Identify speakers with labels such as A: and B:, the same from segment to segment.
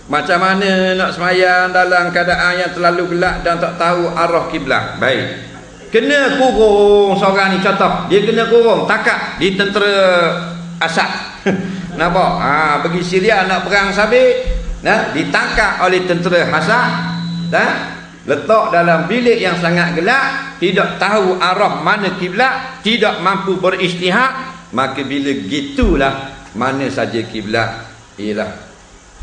A: Macam mana nak semayang dalam keadaan yang terlalu gelap dan tak tahu arah kiblat? Baik. Kena kurung seorang ni, contoh. Dia kena kurung, takak di tentera Asad. Nampak? Pergi Syria nak perang sabit. Ditangkap oleh tentera Asad. Letak dalam bilik yang sangat gelap, tidak tahu arah mana kiblat, tidak mampu beristihad. Maka bila gitulah, mana saja kiblat ialah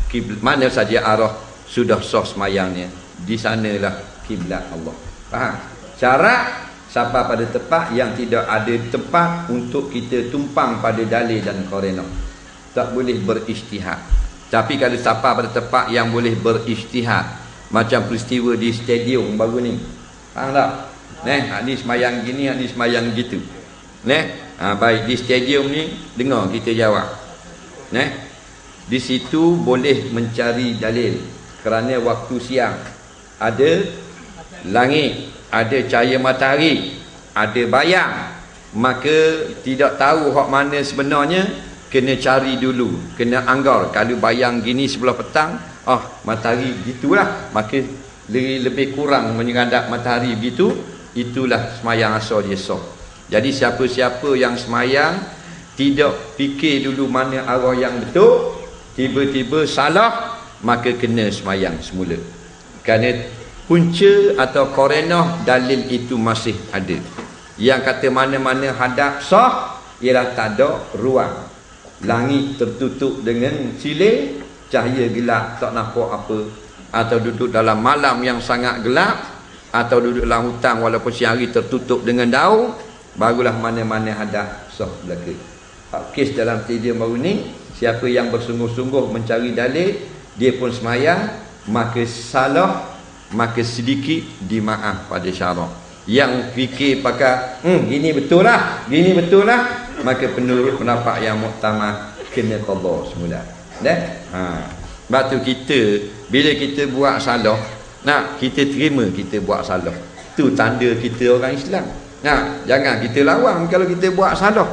A: kiblat, mana saja arah sudah sah semayangnya, di sanalah kiblat Allah. Faham? Syarat sampai pada tempat yang tidak ada tempat untuk kita tumpang pada dalil dan qarina. Tak boleh beristihad. Tapi kalau sampai pada tempat yang boleh beristihad, macam peristiwa di stadium baru ni, faham tak? Ni semayang gini, ni semayang gitu. Baik, di stadium ni dengar kita jawab. Di situ boleh mencari dalil kerana waktu siang ada langit, ada cahaya matahari, ada bayang, maka tidak tahu hak mana sebenarnya, kena cari dulu, kena anggar. Kalau bayang gini sebelah petang, matahari gitulah, maka lebih kurang menghadap matahari begitu, itulah semayang asar dia sah. Jadi siapa-siapa yang semayang tidak fikir dulu mana arah yang betul, tiba-tiba salah, maka kena semayang semula. Kerana punca atau qarinah dalil itu masih ada. Yang kata mana-mana hadap sah ialah tak ada ruang. Langit tertutup dengan siling, cahaya gelap, tak nampak apa. Atau duduk dalam malam yang sangat gelap, atau duduk dalam hutan walaupun siang hari tertutup dengan daun, barulah mana-mana hadap sah belaka. Kes dalam stadium baru ni, siapa yang bersungguh-sungguh mencari dalil, dia pun semayang, maka salah, maka sedikit dimaaf pada syarak. Yang fikir pakai gini betul lah, maka penurut pendapat yang muktamad kena qada semula. Sebab tu kita bila kita buat salah, kita terima kita buat salah. Tu tanda kita orang Islam. Jangan kita lawan kalau kita buat salah.